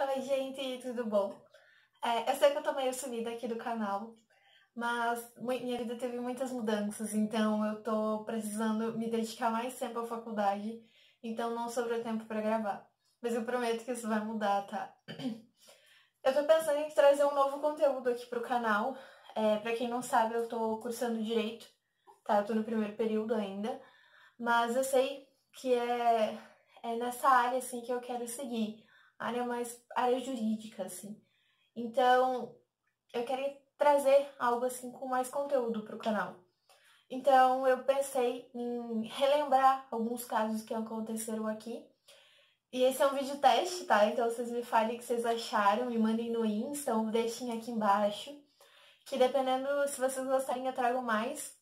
Oi, gente, tudo bom? Eu sei que eu tô meio sumida aqui do canal, mas minha vida teve muitas mudanças, então eu tô precisando me dedicar mais tempo à faculdade, então não sobrou tempo pra gravar. Mas eu prometo que isso vai mudar, tá? Eu tô pensando em trazer um novo conteúdo aqui pro canal. Pra quem não sabe, eu tô cursando Direito, tá? Eu tô no primeiro período ainda, mas eu sei que é nessa área, assim, que eu quero seguir. Área jurídica, assim. Então, eu queria trazer algo assim com mais conteúdo para o canal. Então, eu pensei em relembrar alguns casos que aconteceram aqui. E esse é um vídeo teste, tá? Então, vocês me falem o que vocês acharam, me mandem no Insta ou deixem aqui embaixo. Que dependendo, se vocês gostarem, eu trago mais.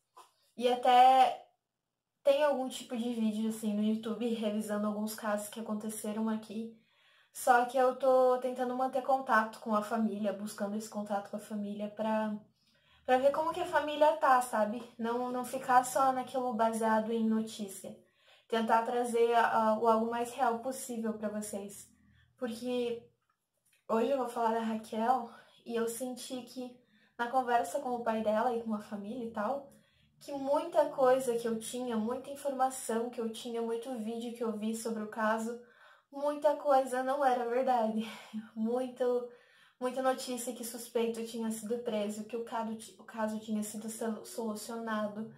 E até tem algum tipo de vídeo assim no YouTube revisando alguns casos que aconteceram aqui. Só que eu tô tentando manter contato com a família, buscando esse contato com a família pra ver como que a família tá, sabe? Não ficar só naquilo baseado em notícia. Tentar trazer o algo mais real possível pra vocês. Porque hoje eu vou falar da Raquel e eu senti que na conversa com o pai dela e com a família e tal, que muita coisa que eu tinha, muita informação que eu tinha, muito vídeo que eu vi sobre o caso, muita coisa não era verdade. Muita notícia que suspeito tinha sido preso, que o caso tinha sido solucionado.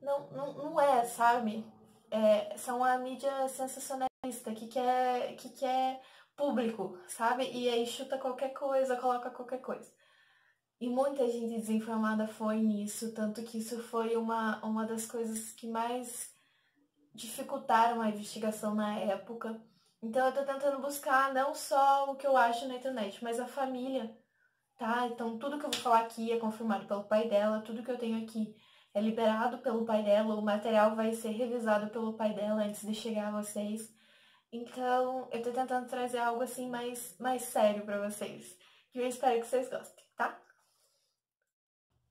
Não é, sabe? São a mídia sensacionalista que quer público, sabe? E aí chuta qualquer coisa, coloca qualquer coisa. E muita gente desinformada foi nisso, tanto que isso foi uma das coisas que mais dificultaram a investigação na época. Então eu tô tentando buscar não só o que eu acho na internet, mas a família, tá? Então tudo que eu vou falar aqui é confirmado pelo pai dela, tudo que eu tenho aqui é liberado pelo pai dela, o material vai ser revisado pelo pai dela antes de chegar a vocês. Então eu tô tentando trazer algo assim mais sério pra vocês. E eu espero que vocês gostem, tá?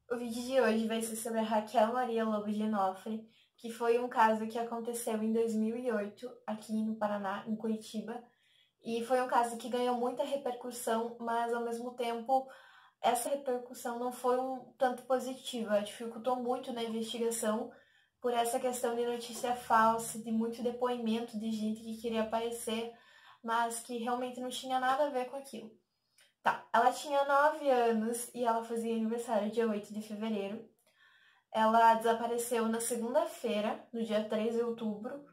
O vídeo de hoje vai ser sobre a Raquel Maria Lobo Genofre, que foi um caso que aconteceu em 2008 aqui no Paraná, em Curitiba. E foi um caso que ganhou muita repercussão, mas ao mesmo tempo essa repercussão não foi um tanto positiva, dificultou muito na investigação por essa questão de notícia falsa, de muito depoimento de gente que queria aparecer, mas que realmente não tinha nada a ver com aquilo. Tá, ela tinha 9 anos e ela fazia aniversário dia 8 de fevereiro. Ela desapareceu na segunda-feira, no dia 3 de outubro.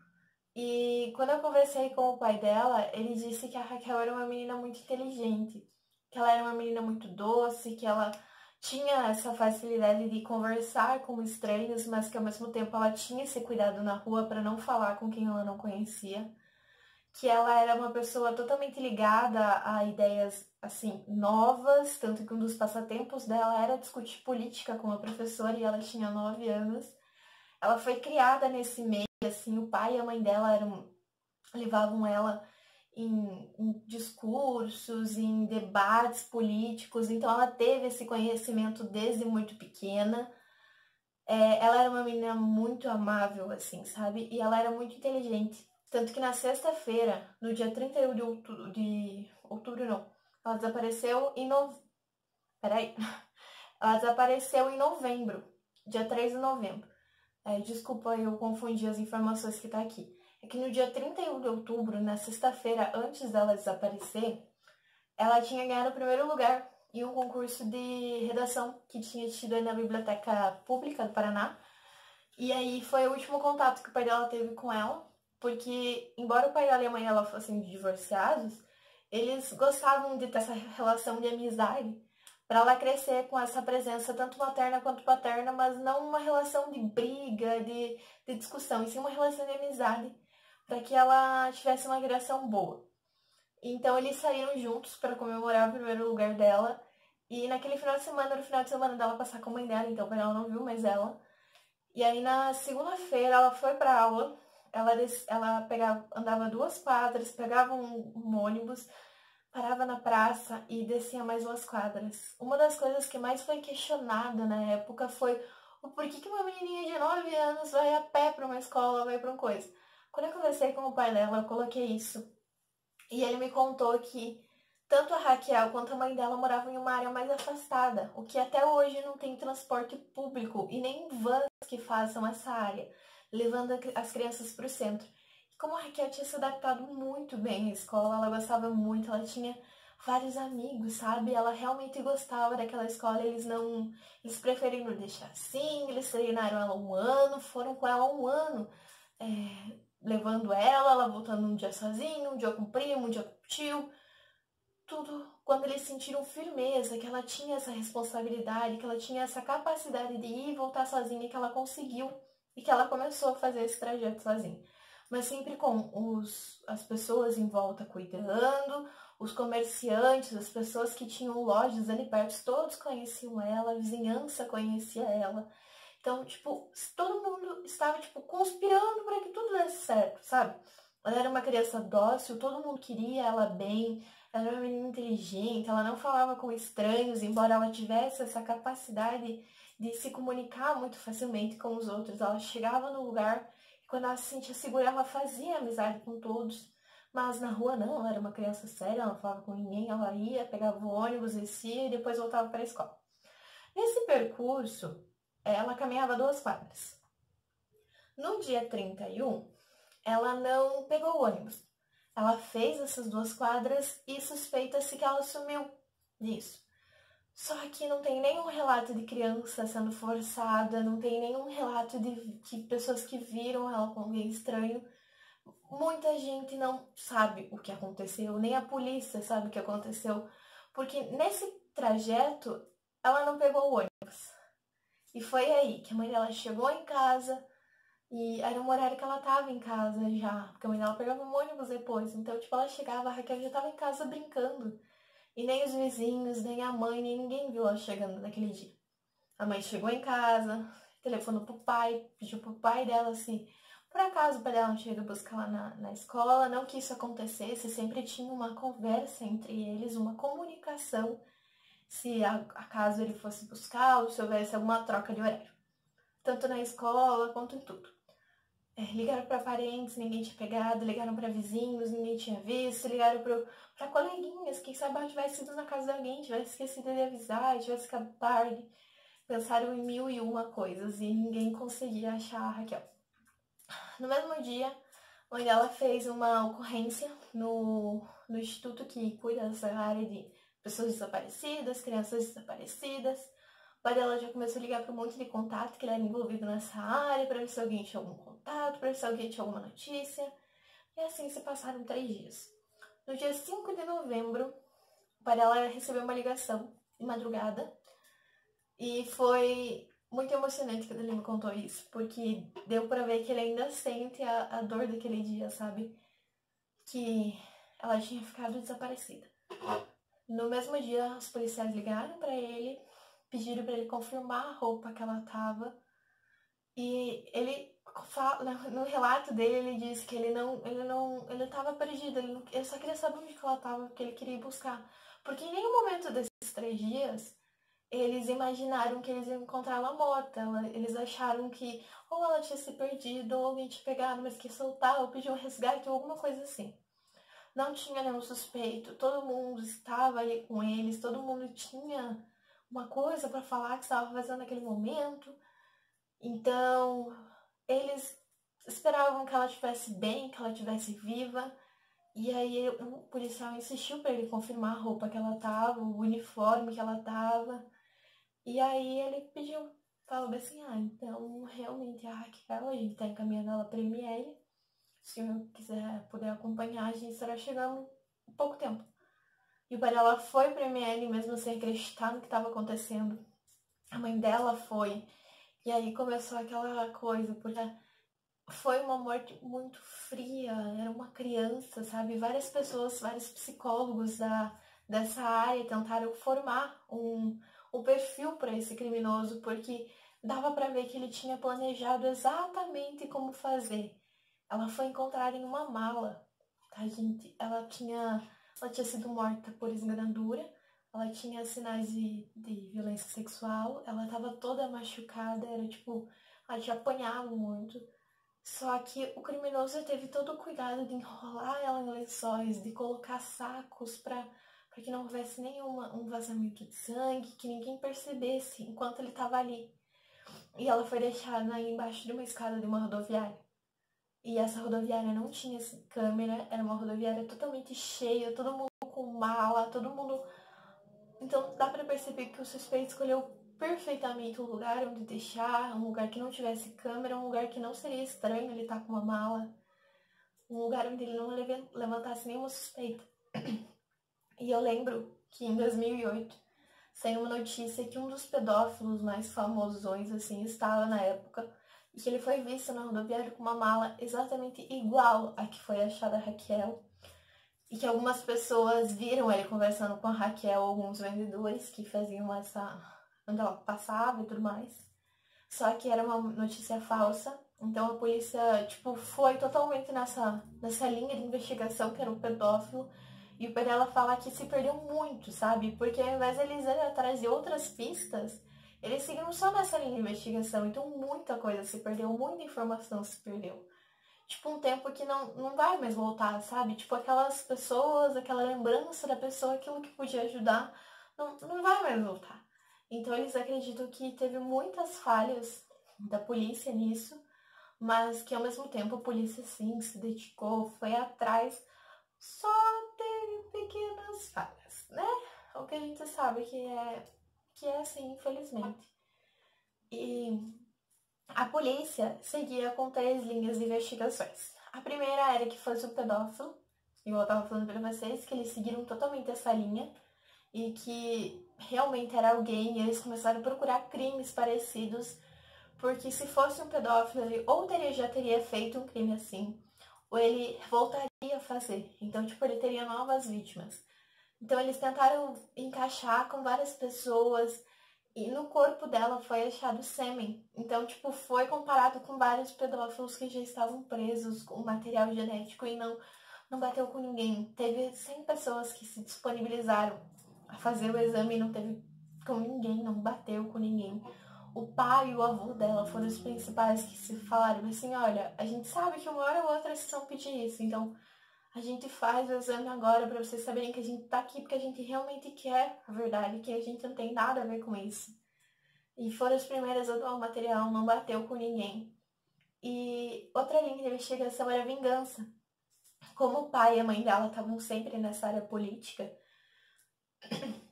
E quando eu conversei com o pai dela, ele disse que a Raquel era uma menina muito inteligente, que ela era uma menina muito doce, que ela tinha essa facilidade de conversar com estranhos, mas que ao mesmo tempo ela tinha esse cuidado na rua para não falar com quem ela não conhecia, que ela era uma pessoa totalmente ligada a ideias assim novas, tanto que um dos passatempos dela era discutir política com a professora e ela tinha 9 anos. Ela foi criada nesse meio, assim, o pai e a mãe dela levavam ela em discursos, em debates políticos, então ela teve esse conhecimento desde muito pequena. Ela era uma menina muito amável, assim, sabe? E ela era muito inteligente. Tanto que na sexta-feira, no dia 31 de outubro não, ela desapareceu em Peraí. Ela desapareceu em novembro, dia 3 de novembro. Desculpa, eu confundi as informações que tá aqui. É que no dia 31 de outubro, na sexta-feira, antes dela desaparecer, ela tinha ganhado o primeiro lugar em um concurso de redação que tinha tido aí na Biblioteca Pública do Paraná. E aí foi o último contato que o pai dela teve com ela, porque embora o pai dela e a mãe dela fossem divorciados, eles gostavam de ter essa relação de amizade para ela crescer com essa presença tanto materna quanto paterna, mas não uma relação de briga, de discussão, e sim uma relação de amizade para que ela tivesse uma criação boa. Então eles saíram juntos para comemorar o primeiro lugar dela, e naquele final de semana, era o final de semana dela passar com a mãe dela, então o pai dela não viu mais ela. E aí na segunda-feira ela foi pra aula, ela andava 2 quadras, pegava um ônibus, parava na praça e descia mais 2 quadras. Uma das coisas que mais foi questionada na época foi o porquê que uma menininha de 9 anos vai a pé pra uma escola, vai pra uma coisa. Quando eu conversei com o pai dela, eu coloquei isso. E ele me contou que Tanto a Raquel quanto a mãe dela moravam em uma área mais afastada, o que até hoje não tem transporte público e nem vans que façam essa área, levando as crianças para o centro. E como a Raquel tinha se adaptado muito bem à escola, ela gostava muito, ela tinha vários amigos, sabe? Ela realmente gostava daquela escola, eles preferiram deixar assim, eles treinaram ela um ano, foram com ela um ano, levando ela voltando um dia sozinha, um dia com o primo, um dia com o tio. Tudo quando eles sentiram firmeza, que ela tinha essa responsabilidade, que ela tinha essa capacidade de ir e voltar sozinha, que ela conseguiu e que ela começou a fazer esse trajeto sozinha. Mas sempre com as pessoas em volta cuidando, os comerciantes, as pessoas que tinham lojas ali perto, todos conheciam ela, a vizinhança conhecia ela. Então, tipo, todo mundo estava, tipo, conspirando para que tudo desse certo, sabe? Ela era uma criança dócil, todo mundo queria ela bem, ela era uma menina inteligente, ela não falava com estranhos, embora ela tivesse essa capacidade de se comunicar muito facilmente com os outros. Ela chegava no lugar e quando ela se sentia segura, ela fazia amizade com todos. Mas na rua não, ela era uma criança séria, ela não falava com ninguém, ela ia, pegava o ônibus, descia e depois voltava para a escola. Nesse percurso, ela caminhava 2 quadras. No dia 31, ela não pegou o ônibus. Ela fez essas 2 quadras e suspeita-se que ela sumiu disso. Só que não tem nenhum relato de criança sendo forçada, não tem nenhum relato de pessoas que viram ela com alguém estranho. Muita gente não sabe o que aconteceu, nem a polícia sabe o que aconteceu, porque nesse trajeto ela não pegou o ônibus. E foi aí que a mãe dela chegou em casa e era um horário que ela tava em casa já, porque a mãe dela pegava um ônibus depois. Então, tipo, ela chegava, a Raquel já tava em casa brincando. E nem os vizinhos, nem a mãe, nem ninguém viu ela chegando naquele dia. A mãe chegou em casa, telefonou pro pai, pediu pro pai dela se por acaso o pai dela não tinha ido buscar lá na escola. Não que isso acontecesse, sempre tinha uma conversa entre eles, uma comunicação, se acaso ele fosse buscar ou se houvesse alguma troca de horário. Tanto na escola quanto em tudo. Ligaram para parentes, ninguém tinha pegado, ligaram para vizinhos, ninguém tinha visto, ligaram para coleguinhas, quem sabe ela tivesse ido na casa de alguém, tivesse esquecido de avisar, tivesse ficado tarde. Pensaram em 1001 coisas e ninguém conseguia achar a Raquel. No mesmo dia, a mãe dela fez uma ocorrência no instituto que cuida dessa área de pessoas desaparecidas, crianças desaparecidas. O pai dela já começou a ligar para um monte de contato que ele era envolvido nessa área, para ver se alguém tinha algum contato, para ver se alguém tinha alguma notícia. E assim se passaram 3 dias. No dia 5 de novembro, o pai dela recebeu uma ligação de madrugada. E foi muito emocionante quando ele me contou isso, porque deu para ver que ele ainda sente a dor daquele dia, sabe? Que ela tinha ficado desaparecida. No mesmo dia, os policiais ligaram para ele, pediram para ele confirmar a roupa que ela tava. E ele fala, no relato dele, ele disse que ele tava perdido, ele só queria saber onde que ela tava, porque ele queria ir buscar. Porque em nenhum momento desses 3 dias, eles imaginaram que eles iam encontrar ela morta. Eles acharam que ou ela tinha se perdido, ou alguém tinha pegado, mas quis soltar, ou pediu um resgate, ou alguma coisa assim. Não tinha nenhum suspeito, todo mundo estava ali com eles, todo mundo tinha uma coisa para falar que estava fazendo naquele momento. Então, eles esperavam que ela estivesse bem, que ela estivesse viva. E aí o policial insistiu para ele confirmar a roupa que ela tava, o uniforme que ela tava. E aí ele pediu, falou assim, então realmente a Raquel, a gente tá encaminhando ela para ML. Se eu quiser poder acompanhar, a gente estará chegando em pouco tempo. E o pai dela foi para ML mesmo sem acreditar no que estava acontecendo. A mãe dela foi. E aí começou aquela coisa, porque foi uma morte muito fria, era uma criança, sabe? Várias pessoas, vários psicólogos dessa área tentaram formar um perfil para esse criminoso, porque dava para ver que ele tinha planejado exatamente como fazer. Ela foi encontrada em uma mala, tá, gente? Ela tinha sido morta por esganadura, ela tinha sinais de violência sexual, ela estava toda machucada, era tipo, ela tinha apanhado muito. Só que o criminoso teve todo o cuidado de enrolar ela em lençóis, de colocar sacos para para que não houvesse um vazamento de sangue, que ninguém percebesse enquanto ele estava ali. E ela foi deixada embaixo de uma escada de uma rodoviária. E essa rodoviária não tinha câmera, era uma rodoviária totalmente cheia, todo mundo com mala, todo mundo... Então dá pra perceber que o suspeito escolheu perfeitamente um lugar onde deixar, um lugar que não tivesse câmera, um lugar que não seria estranho ele estar com uma mala, um lugar onde ele não levantasse nenhuma suspeita. E eu lembro que em 2008 saiu uma notícia que um dos pedófilos mais famosões, assim, estava na época, e que ele foi visto na rodoviária com uma mala exatamente igual à que foi achada a Raquel, e que algumas pessoas viram ele conversando com a Raquel, alguns vendedores que faziam essa... onde ela passava e tudo mais. Só que era uma notícia falsa, então a polícia, tipo, foi totalmente nessa linha de investigação, que era o pedófilo, e o Perella fala que se perdeu muito, sabe? Porque ao invés de eles irem atrás de outras pistas, eles seguiram só nessa linha de investigação. Então muita coisa se perdeu, muita informação se perdeu. Tipo, um tempo que não vai mais voltar, sabe? Tipo, aquelas pessoas, aquela lembrança da pessoa, aquilo que podia ajudar, não vai mais voltar. Então eles acreditam que teve muitas falhas da polícia nisso, mas que ao mesmo tempo a polícia sim se dedicou, foi atrás, só teve pequenas falhas, né? O que a gente sabe que é assim, infelizmente. E a polícia seguia com 3 linhas de investigações. A primeira era que fosse um pedófilo, igual eu tava falando pra vocês, que eles seguiram totalmente essa linha e que realmente era alguém, e eles começaram a procurar crimes parecidos, porque se fosse um pedófilo, ele ou já teria feito um crime assim, ou ele voltaria a fazer. Então, tipo, ele teria novas vítimas. Então, eles tentaram encaixar com várias pessoas, e no corpo dela foi achado sêmen. Então, tipo, foi comparado com vários pedófilos que já estavam presos com material genético e não bateu com ninguém. Teve 100 pessoas que se disponibilizaram a fazer o exame e não teve com ninguém, não bateu com ninguém. O pai e o avô dela foram os principais que se falaram assim, olha, a gente sabe que uma hora ou outra vocês vão pedir isso, então a gente faz o exame agora pra vocês saberem que a gente tá aqui porque a gente realmente quer a verdade, que a gente não tem nada a ver com isso. E foram as primeiras a doar o material, não bateu com ninguém. E outra linha de investigação era a vingança. Como o pai e a mãe dela estavam sempre nessa área política,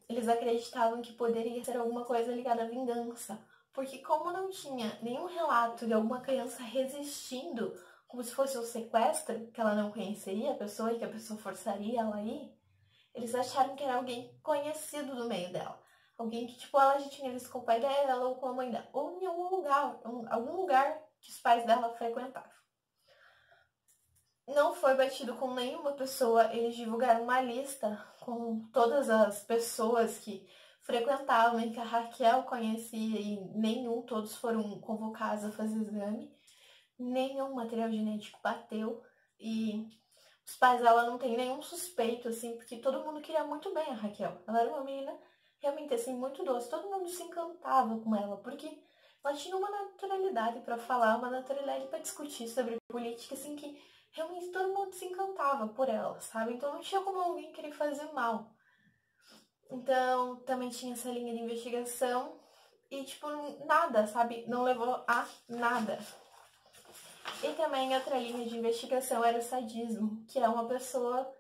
eles acreditavam que poderia ser alguma coisa ligada à vingança. Porque como não tinha nenhum relato de alguma criança resistindo, como se fosse um sequestro, que ela não conheceria a pessoa e que a pessoa forçaria ela a ir, eles acharam que era alguém conhecido do meio dela. Alguém que, tipo, ela já tinha visto com o pai dela ou com a mãe dela. Ou em algum lugar que os pais dela frequentavam. Não foi batido com nenhuma pessoa. Eles divulgaram uma lista com todas as pessoas que frequentavam e que a Raquel conhecia e todos foram convocados a fazer exame. Nenhum material genético bateu e os pais dela não têm nenhum suspeito, assim, porque todo mundo queria muito bem a Raquel. Ela era uma menina realmente, assim, muito doce. Todo mundo se encantava com ela, porque ela tinha uma naturalidade para falar, uma naturalidade para discutir sobre política, assim, que realmente todo mundo se encantava por ela, sabe? Então não tinha como alguém querer fazer mal. Então também tinha essa linha de investigação e, tipo, nada, sabe? Não levou a nada. E também outra linha de investigação era o sadismo, que é uma pessoa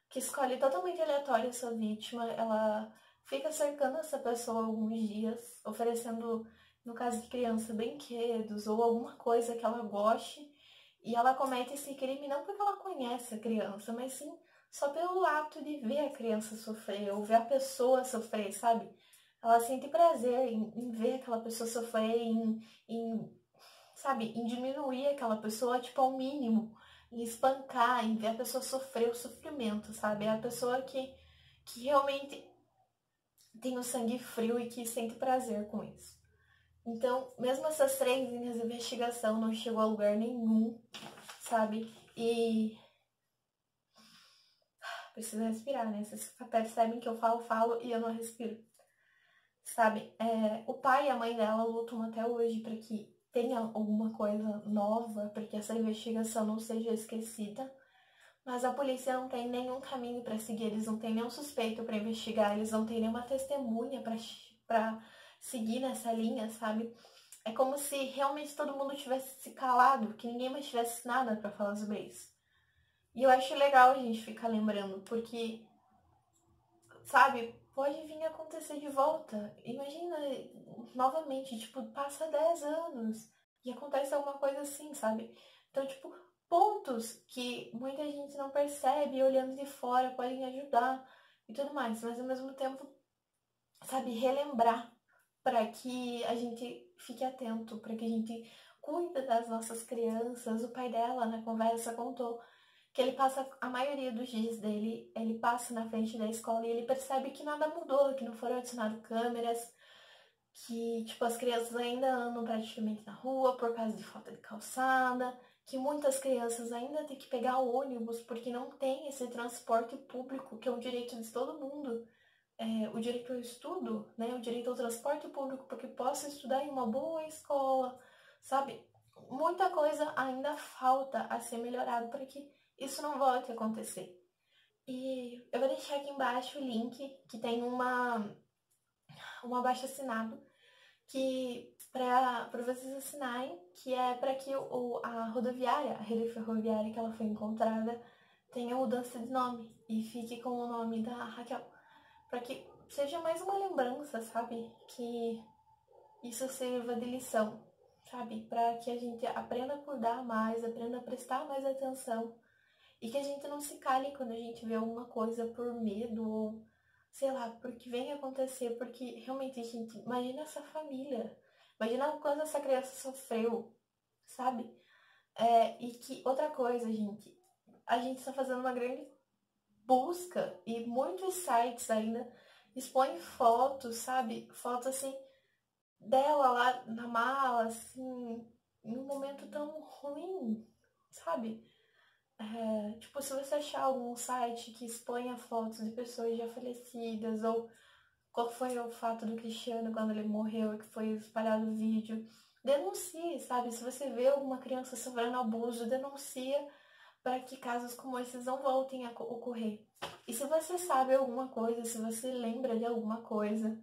que escolhe totalmente aleatória a sua vítima, ela fica cercando essa pessoa alguns dias, oferecendo, no caso de criança, brinquedos ou alguma coisa que ela goste, e ela comete esse crime não porque ela conhece a criança, mas sim só pelo ato de ver a criança sofrer, ou ver a pessoa sofrer, sabe? Ela sente prazer em ver aquela pessoa sofrer, sabe, em diminuir aquela pessoa, tipo, ao mínimo, em espancar, em ver a pessoa sofrer o sofrimento, sabe? É a pessoa que realmente tem o sangue frio e que sente prazer com isso. Então, mesmo essas 3 linhas de investigação não chegou a lugar nenhum, sabe? E preciso respirar, né? Vocês percebem que eu falo e eu não respiro. Sabe? O pai e a mãe dela lutam até hoje para que tenha alguma coisa nova, para que essa investigação não seja esquecida. mas a polícia não tem nenhum caminho para seguir, eles não têm nenhum suspeito para investigar, eles não têm nenhuma testemunha para seguir nessa linha, sabe? É como se realmente todo mundo tivesse se calado, que ninguém mais tivesse nada para falar sobre isso. E eu acho legal a gente ficar lembrando, porque, sabe, pode vir a acontecer de volta. Imagina, novamente, tipo, passa 10 anos e acontece alguma coisa assim, sabe? Então, tipo, pontos que muita gente não percebe olhando de fora podem ajudar e tudo mais, mas ao mesmo tempo, sabe, relembrar para que a gente fique atento, para que a gente cuide das nossas crianças. O pai dela, na conversa, contou que ele passa a maioria dos dias dele, ele passa na frente da escola e ele percebe que nada mudou, que não foram adicionadas câmeras, que, tipo, as crianças ainda andam praticamente na rua por causa de falta de calçada, que muitas crianças ainda têm que pegar o ônibus porque não tem esse transporte público, que é um direito de todo mundo. O direito ao estudo, né? O direito ao transporte público para que possa estudar em uma boa escola, sabe? Muita coisa ainda falta a ser melhorado para que isso não volte a acontecer. E eu vou deixar aqui embaixo o link que tem um abaixo-assinado que para vocês assinarem, que é para que a rodoviária, a rede ferroviária que ela foi encontrada, tenha mudança de nome e fique com o nome da Raquel. Para que seja mais uma lembrança, sabe? Que isso sirva de lição, sabe? Para que a gente aprenda a cuidar mais, aprenda a prestar mais atenção e que a gente não se cale quando a gente vê alguma coisa por medo ou, sei lá, porque vem acontecer, porque realmente, gente, imagina essa família, imagina o quanto essa criança sofreu, sabe? E que outra coisa, gente, a gente está fazendo uma grande busca e muitos sites ainda expõem fotos, sabe? Fotos assim dela lá na mala, assim, em um momento tão ruim, sabe? Tipo, se você achar algum site que exponha fotos de pessoas já falecidas, ou qual foi o fato do Cristiano quando ele morreu, que foi espalhado o vídeo, denuncie, sabe? Se você vê alguma criança sofrendo abuso, denuncia para que casos como esses não voltem a ocorrer. E se você sabe alguma coisa, se você lembra de alguma coisa,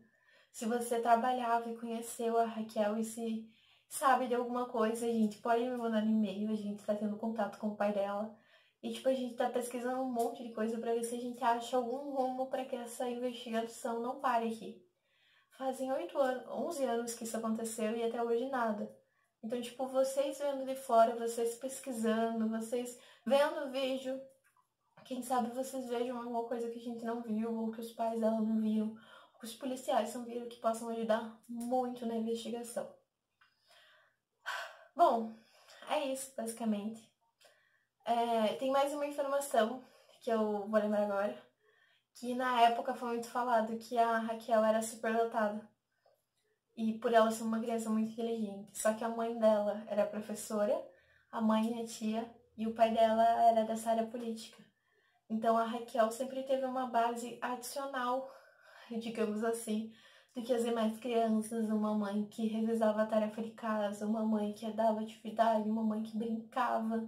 se você trabalhava e conheceu a Raquel e se sabe de alguma coisa, a gente pode me mandar no e-mail, a gente tá tendo contato com o pai dela. E, tipo, a gente tá pesquisando um monte de coisa pra ver se a gente acha algum rumo pra que essa investigação não pare aqui. Fazem 8 anos, 11 anos que isso aconteceu e até hoje nada. Então, tipo, vocês vendo de fora, vocês pesquisando, vocês vendo o vídeo, quem sabe vocês vejam alguma coisa que a gente não viu, ou que os pais dela não viram, ou que os policiais não viram, que possam ajudar muito na investigação. Bom, é isso, basicamente. Tem mais uma informação que eu vou lembrar agora, que na época foi muito falado que a Raquel era superdotada. E por ela ser uma criança muito inteligente. Só que a mãe dela era professora, a mãe e a tia, e o pai dela era dessa área política. Então a Raquel sempre teve uma base adicional, digamos assim, do que as demais crianças, uma mãe que realizava a tarefa de casa, uma mãe que dava atividade, uma mãe que brincava.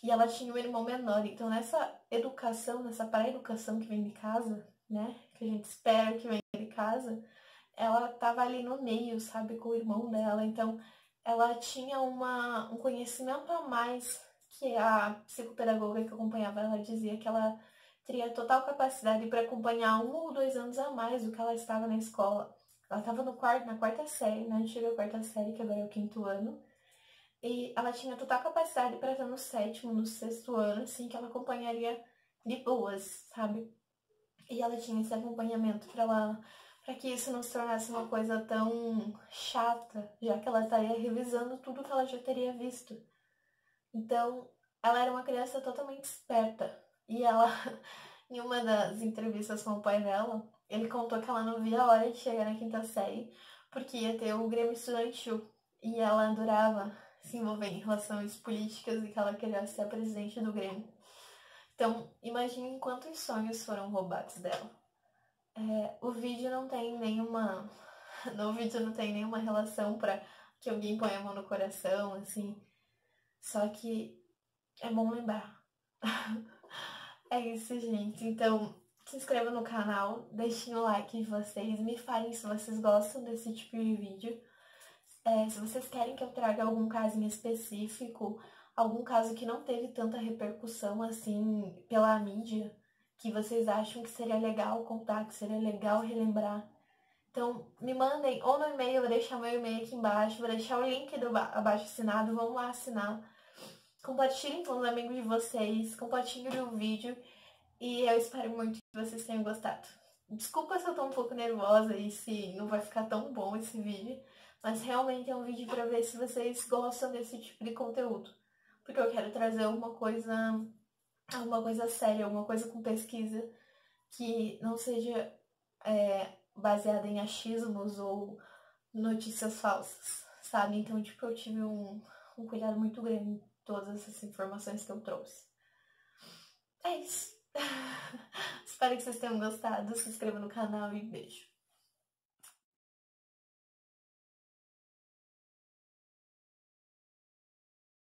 E ela tinha um irmão menor. Então nessa educação, nessa pré-educação que vem de casa, né, que a gente espera que venha de casa, ela tava ali no meio, sabe, com o irmão dela. Então ela tinha um conhecimento a mais, que a psicopedagoga que acompanhava ela dizia que ela teria total capacidade para acompanhar 1 ou 2 anos a mais do que ela estava na escola. Ela estava na quarta série, né? Chegou a quarta série, que agora é o 5º ano. E ela tinha total capacidade para estar no 7º, no 6º ano, assim, que ela acompanharia de boas, sabe? E ela tinha esse acompanhamento para que isso não se tornasse uma coisa tão chata, já que ela estaria revisando tudo que ela já teria visto. Então, ela era uma criança totalmente esperta. E ela, em uma das entrevistas com o pai dela, ele contou que ela não via a hora de chegar na 5ª série, porque ia ter o Grêmio Estudantil. E ela adorava se envolver em relações políticas e que ela queria ser a presidente do Grêmio. Então, imagine quantos sonhos foram roubados dela. O vídeo não tem nenhuma... No vídeo não tem nenhuma relação para que alguém ponha a mão no coração, assim. Só que é bom lembrar. É isso, gente. Então, se inscreva no canal, deixem o like de vocês, me falem se vocês gostam desse tipo de vídeo. Se vocês querem que eu traga algum caso em específico, algum caso que não teve tanta repercussão assim pela mídia, que vocês acham que seria legal contar, que seria legal relembrar. Então, me mandem ou no e-mail, eu vou deixar meu e-mail aqui embaixo, vou deixar o link do abaixo assinado, vamos lá assinar. Compartilhem com os amigos de vocês, compartilhem o vídeo e eu espero muito que vocês tenham gostado. Desculpa se eu tô um pouco nervosa e se não vai ficar tão bom esse vídeo, mas realmente é um vídeo pra ver se vocês gostam desse tipo de conteúdo. Porque eu quero trazer alguma coisa séria, alguma coisa com pesquisa que não seja baseada em achismos ou notícias falsas, sabe? Então, tipo, eu tive um cuidado muito grande em todas essas informações que eu trouxe. É isso. Espero que vocês tenham gostado. Se inscreva no canal e beijo.